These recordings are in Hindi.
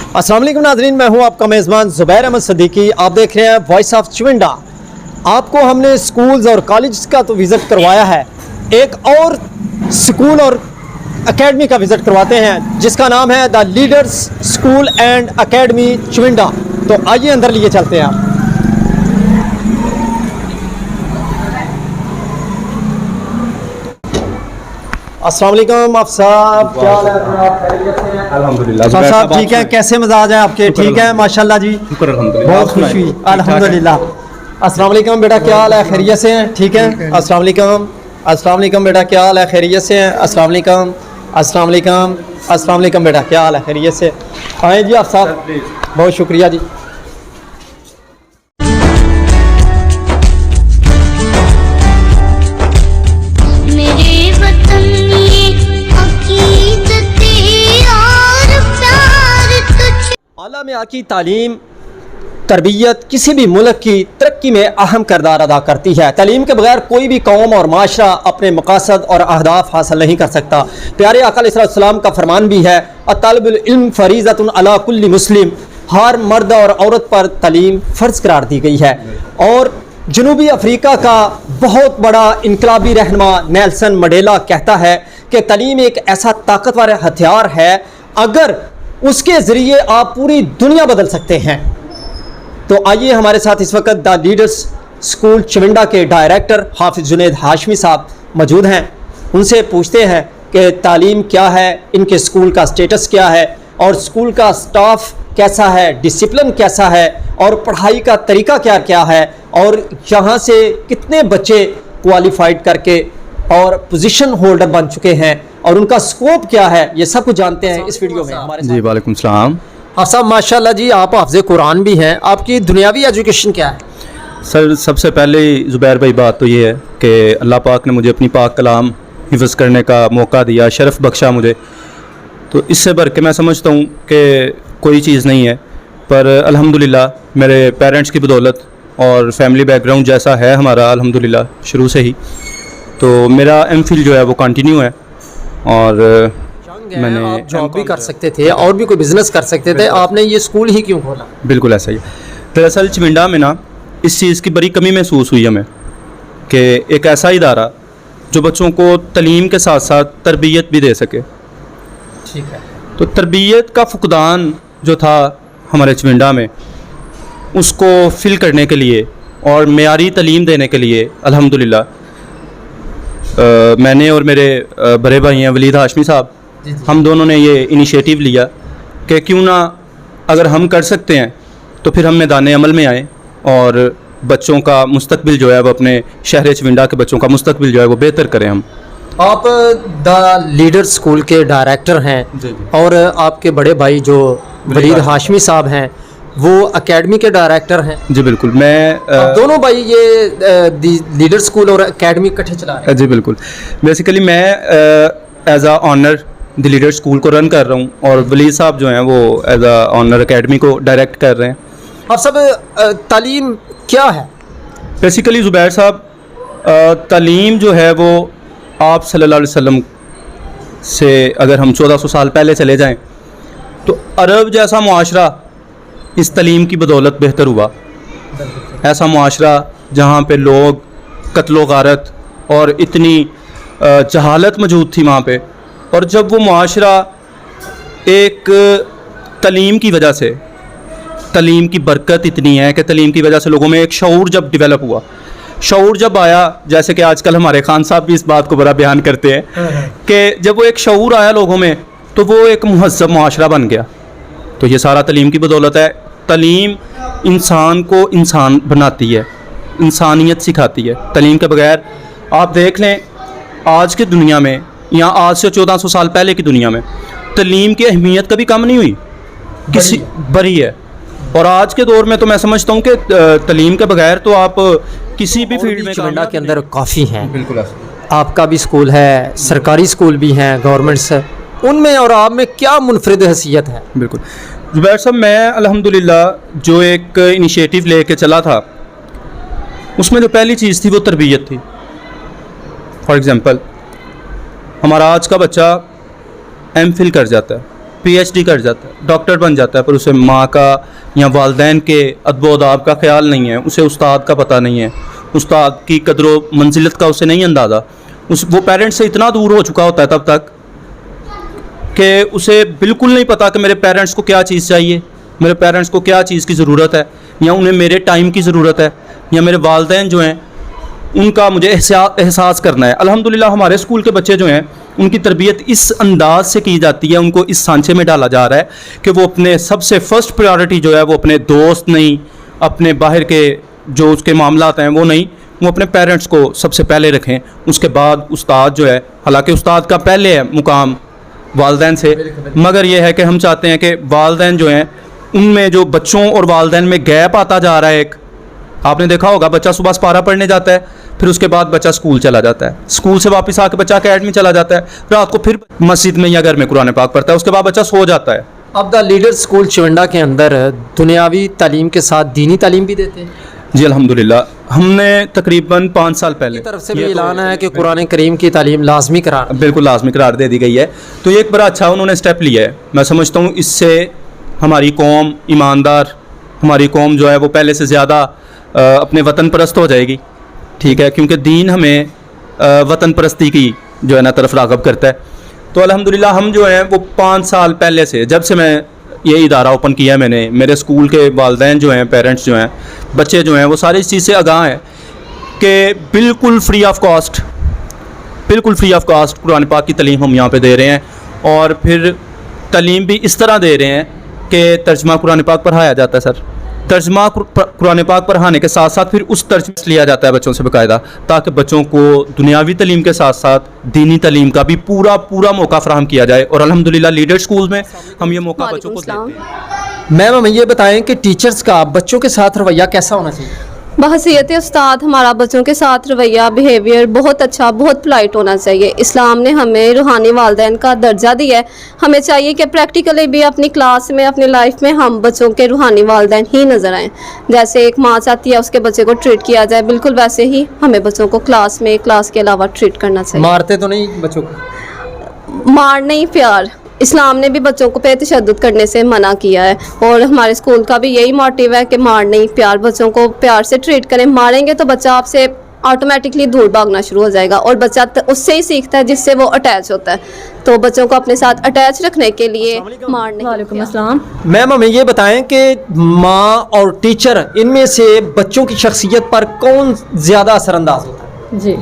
अस्सलाम वालेकुम नाज़रीन, मैं हूं आपका मेज़बान ज़ुबैर अहमद सिद्दीकी। आप देख रहे हैं वॉइस ऑफ चुविंडा। आपको हमने स्कूल्स और कॉलेज का तो विज़िट करवाया है, एक और स्कूल और एकेडमी का विज़िट करवाते हैं जिसका नाम है the leaders school and academy Chuwinda. तो आइए अंदर लिए चलते हैं आप। अस्सलाम वालेकुम आप साहब, क्या हाल है? अल्हम्दुलिल्लाह साहब ठीक है, कैसे मजाज हैं आपके? ठीक है माशाल्लाह जी, बहुत खुशी हुई अल्हम्दुलिल्लाह। अस्सलाम वालेकुम बेटा, क्या हाल है? खैरियत से हैं? ठीक है। अस्सलाम वालेकुम, अस्सलाम वालेकुम बेटा, क्या हाल है? खैरियत से हैं? अस्सलाम वालेकुम, अस्सलाम वालेकुम, अस्सलाम वालेकुम बेटा, क्या हाल है? खैरियत से? आए जी आप साहब, बहुत शुक्रिया जी। आला में आकी तालीम तरबियत किसी भी मुल्क की तरक्की में अहम किरदार अदा करती है। तालीम के बगैर कोई भी कौम और माशरा अपने मकासद और अहदाफ हासिल नहीं कर सकता। प्यारे आका अलैहिस्सलाम का फरमान भी है, अतलबुल इल्म फरीज़तुन अला कुल्ली मुस्लिम, हर मर्द और औरत पर तालीम फ़र्ज करार दी गई है। और जनूबी अफ्रीका का बहुत बड़ा इनकलाबी रहनुमा नेल्सन मंडेला कहता है कि तालीम एक ऐसा ताकतवर हथियार है, अगर उसके ज़रिए आप पूरी दुनिया बदल सकते हैं। तो आइए हमारे साथ इस वक्त द लीडर्स स्कूल चुविंडा के डायरेक्टर हाफिज़ जुनैद हाशमी साहब मौजूद हैं। उनसे पूछते हैं कि तालीम क्या है, इनके स्कूल का स्टेटस क्या है और स्कूल का स्टाफ कैसा है, डिसिप्लिन कैसा है और पढ़ाई का तरीका क्या क्या है, और यहाँ से कितने बच्चे क्वालिफाइड करके और पोजीशन होल्डर बन चुके हैं और उनका स्कोप क्या है, ये सब कुछ जानते हैं इस वीडियो में हमारे साथ। जी वालेकुम सलाम। हाँ साहब माशाल्लाह जी, आप हाफ़िज़ कुरान भी हैं। आपकी दुनियावी एजुकेशन क्या है? सर सबसे पहले ज़ुबैर भाई बात तो ये है कि अल्लाह पाक ने मुझे अपनी पाक कलाम हिफ्ज़ करने का मौका दिया, शरफ़ बख्शा मुझे, तो इससे बढ़ के मैं समझता हूँ कि कोई चीज़ नहीं है। पर अल्हम्दुलिल्लाह मेरे पेरेंट्स की बदौलत और फैमिली बैकग्राउंड जैसा है हमारा अल्हम्दुलिल्लाह शुरू से ही, तो मेरा एमफिल जो है वो कंटिन्यू है। और मैंने आप जॉब भी कर सकते थे और भी कोई बिजनेस कर सकते थे, आपने ये स्कूल ही क्यों खोला? बिल्कुल ऐसा ही है। दरअसल चुविंडा में ना इस चीज़ की बड़ी कमी महसूस हुई हमें कि एक ऐसा इदारा जो बच्चों को तालीम के साथ साथ तरबियत भी दे सके। ठीक है। तो तरबियत का फुकदान जो था हमारे चुविंडा में, उसको फिल करने के लिए और मेयारी तालीम देने के लिए अल्हम्दुलिल्लाह मैंने और मेरे बड़े भाई हैं वलीद हाशमी साहब, हम दोनों ने ये इनिशिएटिव लिया कि क्यों ना अगर हम कर सकते हैं तो फिर हम मैदान अमल में आएँ और बच्चों का मुस्तकबिल जो है वो, अपने शहर चुविंडा के बच्चों का मुस्तकबिल जो है वो बेहतर करें हम। आप द लीडर स्कूल के डायरेक्टर हैं जी। और आपके बड़े भाई जो वलीद हाशमी साहब हैं वो एकेडमी के डायरेक्टर हैं। जी बिल्कुल। मैं दोनों भाई ये लीडर स्कूल और एकेडमी इकट्ठे चला रहे हैं? जी बिल्कुल। बेसिकली मैं as a owner the leader school को रन कर रहा हूँ और वलीद साहब जो हैं वो एज आ ऑनर एकेडमी को डायरेक्ट कर रहे हैं। और सब तालीम क्या है? बेसिकली ज़ुबैर साहब, तालीम जो है वो आप सल्लल्लाहु अलैहि वसल्लम से अगर हम 1400 साल पहले चले जाएं तो अरब जैसा मुआशरा इस तालीम की बदौलत बेहतर हुआ। ऐसा मुआशरा जहाँ पे लोग कत्लो गारत और इतनी जहालत मौजूद थी वहाँ पे, और जब वो मुआशरा एक तालीम की वजह से, तालीम की बरकत इतनी है कि तालीम की वजह से लोगों में एक शऊर जब डेवलप हुआ, शऊर जब आया, जैसे कि आजकल हमारे खान साहब भी इस बात को बड़ा बयान करते हैं कि जब वो एक शऊर आया लोगों में तो वो एक मुहज़्ज़ब मुआशरा बन गया। तो ये सारा तालीम की बदौलत है। तालीम इंसान को इंसान बनाती है, इंसानियत सिखाती है। तालीम के बगैर आप देख लें आज की दुनिया में या आज से 1400 साल पहले की दुनिया में तालीम की अहमियत कभी कम नहीं हुई, किसी बड़ी है। और आज के दौर में तो मैं समझता हूँ कि तालीम के बगैर तो आप किसी भी फील्ड में चुविंडा के अंदर काफ़ी हैं। बिल्कुल आपका भी स्कूल है, सरकारी स्कूल भी हैं, गवर्नमेंट्स, उनमें और आप में क्या मुनफरिद हैसियत है? बिल्कुल ज़ुबैर साहब, मैं अल्हम्दुलिल्लाह जो एक इनिशिएटिव लेके चला था उसमें जो पहली चीज़ थी वो तरबियत थी। फॉर एग्ज़ाम्पल हमारा आज का बच्चा एमफिल कर जाता है, PhD कर जाता है, डॉक्टर बन जाता है, पर उसे माँ का या वालिदैन के अदब-ओ-आदाब का ख्याल नहीं है, उसे उस्ताद का पता नहीं है, उस्ताद की कदर व मंजिलत का उसे नहीं अंदाज़ा। वो पेरेंट्स से इतना दूर हो चुका होता है तब तक कि उसे बिल्कुल नहीं पता कि मेरे पेरेंट्स को क्या चीज़ चाहिए, मेरे पेरेंट्स को क्या चीज़ की ज़रूरत है, या उन्हें मेरे टाइम की ज़रूरत है, या मेरे वालिदैन जो हैं उनका मुझे एहसास करना है। अल्हम्दुलिल्लाह हमारे स्कूल के बच्चे जो हैं उनकी तरबियत इस अंदाज से की जाती है, उनको इस सांचे में डाला जा रहा है कि वो अपने सबसे फ़र्स्ट प्रायोरिटी जो है वो अपने दोस्त नहीं, अपने बाहर के जो उसके मामलात हैं वो नहीं, वो अपने पेरेंट्स को सबसे पहले रखें, उसके बाद उस्ताद जो है, हालांकि उस्ताद का पहले है मुकाम वालिदैन से, मगर ये है कि हम चाहते हैं कि वालिदैन जो हैं उनमें जो बच्चों और वालिदैन में गैप आता जा रहा है। एक आपने देखा होगा बच्चा सुबह सपारा पढ़ने जाता है, फिर उसके बाद बच्चा स्कूल चला जाता है, स्कूल से वापस आके बच्चा अकेडमी चला जाता है, रात को फिर मस्जिद में या घर में कुरान पाक पढ़ता है, उसके बाद बच्चा सो जाता है। अब द लीडर स्कूल चिवंडा के अंदर दुनियावी तालीम के साथ दीनी तालीम भी देते हैं? जी अल्हम्दुलिल्लाह, हमने तकरीबन 5 साल पहले की तरफ से भी ऐलान है कि कुरान करीम की तालीम लाजमी करार, बिल्कुल लाजमी करार दे दी गई है। तो ये एक बड़ा अच्छा उन्होंने स्टेप लिया है। मैं समझता हूँ इससे हमारी कौम ईमानदार, हमारी कौम जो है वो पहले से ज़्यादा अपने वतन परस्त हो जाएगी, ठीक है, क्योंकि दीन हमें वतन परस्ती की जो है ना तरफ राग़ब करता है। तो अल्हम्दुलिल्लाह हम जो हैं वो 5 साल पहले से, जब से मैं ये इदारा ओपन किया है मैंने, मेरे स्कूल के वालिदैन जो हैं, पेरेंट्स जो हैं, बच्चे जो हैं, वो सारी इस चीज़ से आगाह हैं कि बिल्कुल फ्री ऑफ कॉस्ट, बिल्कुल फ्री ऑफ कॉस्ट कुरान पाक की तालीम हम यहाँ पे दे रहे हैं। और फिर तालीम भी इस तरह दे रहे हैं कि तर्जमा कुरान पाक पढ़ाया जाता है सर, तर्जमा कुरान पाक पढ़ाने के साथ साथ फिर उस तर्जमे से लिया जाता है बच्चों से बाकायदा, ताकि बच्चों को दुनियावी तालीम के साथ साथ दीनी तालीम का भी पूरा मौका फ़राहम किया जाए। और अल्हम्दुलिल्लाह लीडर स्कूल्स में हम ये मौका बच्चों को देते हैं। मैम हमें ये बताएं कि टीचर्स का बच्चों के साथ रवैया कैसा होना चाहिए? बहसीयत उस्ताद हमारा बच्चों के साथ रवैया, बिहेवियर बहुत अच्छा, बहुत पोलाइट होना चाहिए। इस्लाम ने हमें रूहानी वालिदैन का दर्जा दिया है, हमें चाहिए कि प्रैक्टिकली भी अपनी क्लास में, अपनी लाइफ में हम बच्चों के रूहानी वालिदैन ही नज़र आएँ। जैसे एक माँ चाहती है उसके बच्चे को ट्रीट किया जाए, बिल्कुल वैसे ही हमें बच्चों को क्लास में, क्लास के अलावा ट्रीट करना चाहिए। मारते तो नहीं बच्चों को? मार नहीं, प्यार। इस्लाम ने भी बच्चों को पे तशद्दुद करने से मना किया है, और हमारे स्कूल का भी यही मोटिव है कि मार नहीं, प्यार, बच्चों को प्यार से ट्रीट करें। मारेंगे तो बच्चा आपसे ऑटोमेटिकली दूर भागना शुरू हो जाएगा, और बच्चा उससे ही सीखता है जिससे वो अटैच होता है। तो बच्चों को अपने साथ अटैच रखने के लिए मार नहीं। वालेकुम अस्सलाम। मैम हमें ये बताएं कि माँ और टीचर, इनमें से बच्चों की शख्सियत पर कौन ज़्यादा असरअंदाज होता है? जी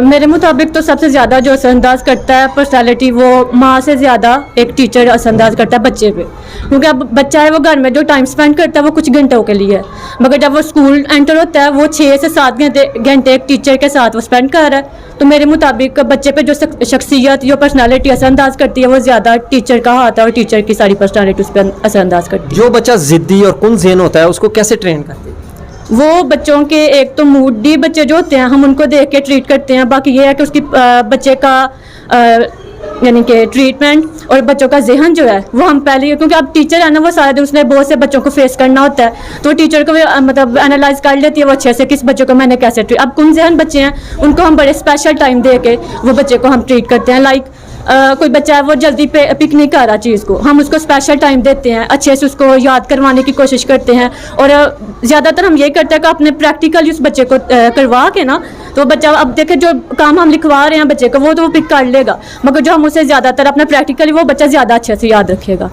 मेरे मुताबिक तो सबसे ज़्यादा जो असरअंदाज करता है पर्सनैलिटी, वो माँ से ज़्यादा एक टीचर असरअंदाज करता है बच्चे पे। क्योंकि अब बच्चा है वो घर में जो टाइम स्पेंड करता है वो कुछ घंटों के लिए है, मगर जब वो स्कूल एंटर होता है वो 6 से 7 घंटे एक टीचर के साथ वो स्पेंड कर रहा है। तो मेरे मुताबिक बच्चे पे जो शख्सियत, जो पर्सनैलिटी असरअंदाज करती है वो ज़्यादा टीचर का हाथ है, और टीचर की सारी पर्सनैलिटी उस पर असरअंदाज करती है। जो बच्चा ज़िद्दी और कुन-ज़ेहन होता है उसको कैसे ट्रेन करते हैं? वो बच्चों के एक तो मूडी बच्चे जो होते हैं हम उनको देख के ट्रीट करते हैं, बाकी ये है कि उसकी बच्चे का यानी कि ट्रीटमेंट और बच्चों का जहन जो है वो हम पहले, क्योंकि अब टीचर है ना वो सारे दिन उसने बहुत से बच्चों को फेस करना होता है, तो टीचर को मतलब एनालाइज कर लेती है वो अच्छे से किस बच्चों को मैंने कैसे ट्रीट। अब कौन जहन बच्चे हैं उनको हम बड़े स्पेशल टाइम दे के वो बच्चे को हम ट्रीट करते हैं। लाइक कोई बच्चा है वो जल्दी पिक नहीं कर रहा चीज़ को, हम उसको स्पेशल टाइम देते हैं, अच्छे से उसको याद करवाने की कोशिश करते हैं। और ज़्यादातर हम यही करते हैं कि अपने प्रैक्टिकली उस बच्चे को करवा के ना, तो बच्चा अब देखे जो काम हम लिखवा रहे हैं बच्चे को वो तो वो पिक कर लेगा, मगर जो हम उसे ज़्यादातर अपना प्रैक्टिकली वो बच्चा ज़्यादा अच्छे से याद रखेगा।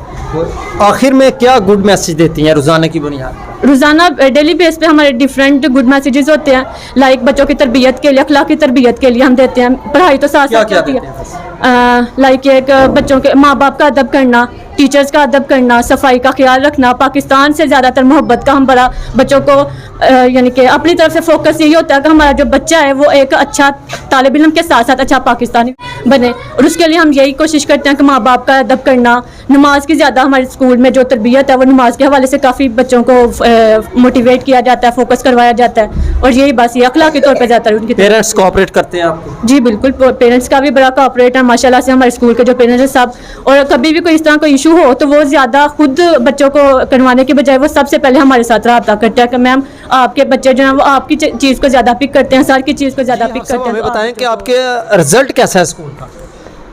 आखिर में क्या गुड मैसेज देती हैं रोज़ाना की बुनियाद? रोज़ाना डेली बेस पे हमारे डिफरेंट गुड मैसेजेस होते हैं। लाइक बच्चों की तरबियत के लिए, अखलाकी तरबियत के लिए हम देते हैं, पढ़ाई तो साथ साथ होती है। लाइक एक बच्चों के माँ बाप का अदब करना, टीचर्स का अदब करना, सफाई का ख्याल रखना, पाकिस्तान से ज़्यादातर मोहब्बत का हम बड़ा बच्चों को यानी कि अपनी तरफ से फोकस यही होता है कि हमारा जो बच्चा है वो एक अच्छा तालिब इल्म के साथ साथ अच्छा पाकिस्तानी बने, और उसके लिए हम यही कोशिश करते हैं कि माँ बाप का अदब करना। नमाज की ज़्यादा हमारे स्कूल में जो तरबियत है वो नमाज के हवाले से काफ़ी बच्चों को मोटिवेट किया जाता है, फोकस करवाया जाता है, और यही बस ये अखलाकी तौर पर ज़्यादातर उनकी। पेरेंट्स कोऑपरेट करते हैं आपको? जी बिल्कुल, पेरेंट्स का भी बड़ा कोऑपरेट है माशाल्लाह से, हमारे स्कूल के जो पेरेंट्स हैं सब। और कभी भी कोई इस तरह कोई इशू हो तो वो ज़्यादा खुद बच्चों को करवाने के बजाय वो सबसे पहले हमारे साथ रब्ता करता है कि मैम आपके बच्चे जो हैं वो आपकी चीज़ को ज़्यादा पिक करते हैं, सर की चीज़ को ज़्यादा पिक करते हैं। हमें बताएं कि आपके रिजल्ट कैसा है स्कूल का?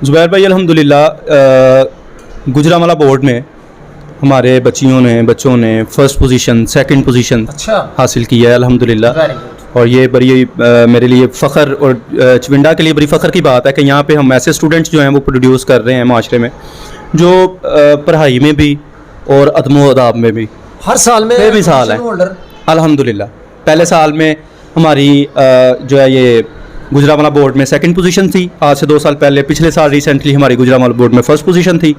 ज़ुबैर भाई अल्हम्दुलिल्लाह गुजरांवाला बोर्ड में हमारे बच्चों ने फ़र्स्ट पोजीशन, सेकंड पोजीशन अच्छा, हासिल की है अल्हम्दुलिल्लाह। Very good. और ये बड़ी मेरे लिए फ़ख्र और चविंडा के लिए बड़ी फ़ख्र की बात है कि यहाँ पे हम ऐसे स्टूडेंट्स जो हैं वो प्रोड्यूस कर रहे हैं माशरे में, जो पढ़ाई में भी और अदमो अदाब में भी हर साल में बेमिसाल है होल्डर। अल्हम्दुलिल्लाह। पहले साल में हमारी जो है ये गुजरांवाला बोर्ड में सेकंड पोजीशन थी, आज से 2 साल पहले। पिछले साल रिसेंटली हमारी गुजरांवाला बोर्ड में फ़र्स्ट पोजीशन थी।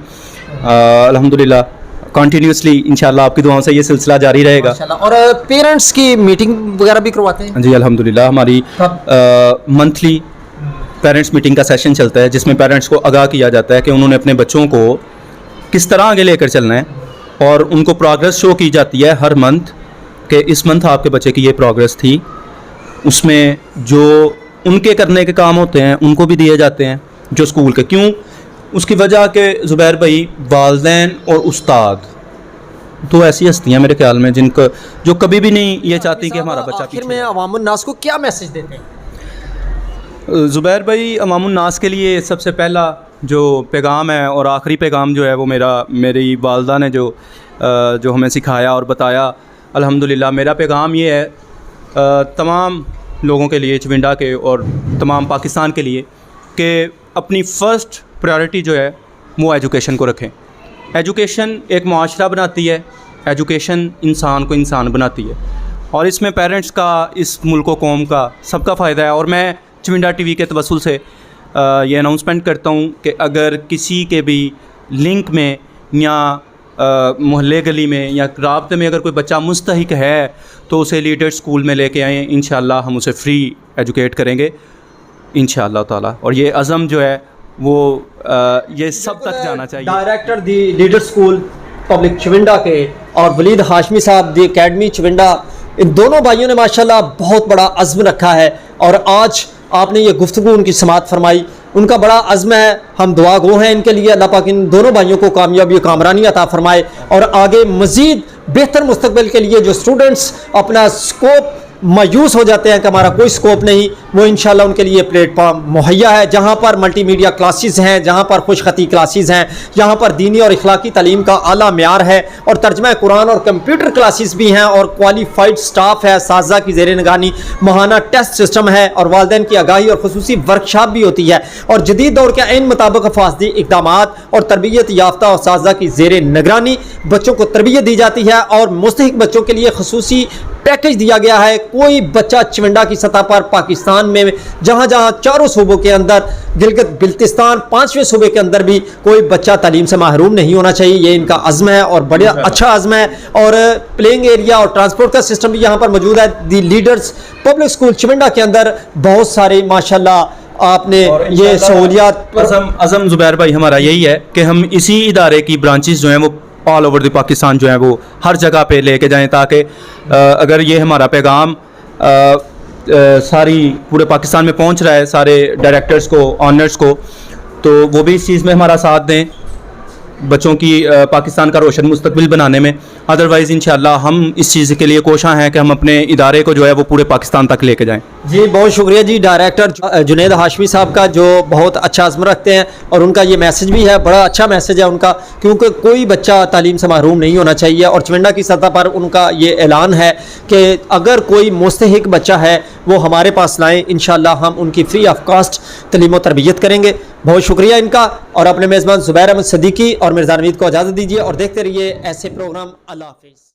अल्हम्दुलिल्लाह कंटिन्यूसली इंशाल्लाह आपकी दुआओं से ये सिलसिला जारी रहेगा। माशाल्लाह। और पेरेंट्स की मीटिंग वगैरह भी करवाते हैं? जी अल्हम्दुलिल्लाह। हमारी मंथली पेरेंट्स मीटिंग का सेशन चलता है, जिसमें पेरेंट्स को आगाह किया जाता है कि उन्होंने अपने बच्चों को किस तरह आगे लेकर चलना है, और उनको प्रोग्रेस शो की जाती है हर मंथ कि इस मंथ आपके बच्चे की ये प्रोग्रेस थी। उसमें जो उनके करने के काम होते हैं उनको भी दिए जाते हैं, जो स्कूल के। क्यों? उसकी वजह के ज़ुबैर भाई, वालदैन और उस्ताद तो ऐसी हस्तियाँ मेरे ख्याल में जिनको जो कभी भी नहीं ये चाहती कि हमारा बच्चा आखिर पीछे में अवामुन नास को क्या मैसेज देते हैं? ज़ुबैर भाई, अवामुन नास के लिए सबसे पहला जो पैगाम है और आखिरी पैगाम जो है वो मेरी वालदा ने जो हमें सिखाया और बताया, अल्हम्दुलिल्लाह। मेरा पैगाम ये है तमाम लोगों के लिए, चविंडा के और तमाम पाकिस्तान के लिए, कि अपनी फ़र्स्ट प्रायोरिटी जो है वो एजुकेशन को रखें। एजुकेशन एक मुआशरा बनाती है, एजुकेशन इंसान को इंसान बनाती है, और इसमें पेरेंट्स का, इस मुल्क व कौम का, सबका फ़ायदा है। और मैं चविंडा टीवी के तवस्सुल से ये अनाउंसमेंट करता हूँ कि अगर किसी के भी लिंक में या मोहल्ले गली में या राब्ते में अगर कोई बच्चा मुस्तहिक है तो उसे लीडर स्कूल में लेके आएँ। इंशाअल्लाह हम उसे फ्री एजुकेट करेंगे इंशाअल्लाह ताला। और ये अज़म जो है वो ये सब तक जाना चाहिए। डायरेक्टर दी लीडर स्कूल पब्लिक चविंडा के और वलीद हाशमी साहब दी एकेडमी चविंडा, इन दोनों भाइयों ने माशाल्लाह बहुत बड़ा अज़्म रखा है, और आज आपने ये गुफ्तगू उनकी समात फरमाई। उनका बड़ा अज़्म है, हम दुआ गो हैं इनके लिए। अल्लाह पाक इन दोनों भाइयों को कामयाबी कामरानी अता फरमाए, और आगे मज़ीद बेहतर मुस्तक़बिल के लिए जो स्टूडेंट्स अपना स्कोप मायूस हो जाते हैं कि हमारा कोई स्कोप नहीं, वो इंशाल्लाह उनके लिए प्लेटफॉर्म मुहैया है, जहाँ पर मल्टीमीडिया क्लासेस हैं, जहाँ पर खुशखती क्लासेस हैं, जहाँ पर दीनी और इखलाकी तालीम का आला म्यार है, और तर्जमा कुरान और कंप्यूटर क्लासेस भी हैं, और क्वालिफाइड स्टाफ है, साजा की ज़ेर निगरानी माहाना टेस्ट सिस्टम है, और वालिदैन की आगाही और खुसूसी वर्कशॉप भी होती है, और जदीद दौर के ऐन मुताबिक फासदी इक़दामात और तरबियत याफ्ता और साजा की ज़ेर निगरानी बच्चों को तरबियत दी जाती है, और मुस्तहिक बच्चों के लिए खुसूसी पैकेज दिया गया है। कोई बच्चा चविंडा की सतह पर पाकिस्तान में जहाँ जहाँ चारों सूबों के अंदर, गिलगित बिल्तिस्तान 5वें सूबे के अंदर भी कोई बच्चा तालीम से महरूम नहीं होना चाहिए। ये इनका अज़्म है और बड़ा अच्छा अज़्म है। और प्लेइंग एरिया और ट्रांसपोर्ट का सिस्टम भी यहाँ पर मौजूद है। दी लीडर्स पब्लिक स्कूल चविंडा के अंदर बहुत सारे माशाल्लाह आपने ये सहूलियात। अज़म ज़ुबैर भाई हमारा यही है कि हम इसी इदारे की ब्रांचेस जो हैं वो ऑल ओवर द पाकिस्तान जो है वो हर जगह पे लेके जाएं, ताकि अगर ये हमारा पैगाम सारी पूरे पाकिस्तान में पहुंच रहा है, सारे डायरेक्टर्स को, ऑनर्स को, तो वो भी इस चीज़ में हमारा साथ दें, बच्चों की पाकिस्तान का रोशन मुस्तकबिल बनाने में। अदरवाइज़ इंशाअल्लाह हम इस चीज़ के लिए कोशिश हैं कि हम अपने इदारे को जो है वो पूरे पाकिस्तान तक लेके जाएं। जी बहुत शुक्रिया जी डायरेक्टर जुनैद हाशमी साहब का, जो बहुत अच्छा अज़्म रखते हैं, और उनका ये मैसेज भी है, बड़ा अच्छा मैसेज है उनका, क्योंकि कोई बच्चा तालीम से महरूम नहीं होना चाहिए। और चविंडा की सतह पर उनका ये ऐलान है कि अगर कोई मुस्तहिक बच्चा है वो हमारे पास लाएँ, इंशाअल्लाह हम उनकी फ्री ऑफ कास्ट तालीम और तरबियत करेंगे। बहुत शुक्रिया इनका, और अपने मेज़बान ज़ुबैर अहमद सिद्दीकी और मिर्ज़ा नवीद को इजाज़त दीजिए, और देखते रहिए ऐसे प्रोग्राम। अल्लाह हाफ़िज़।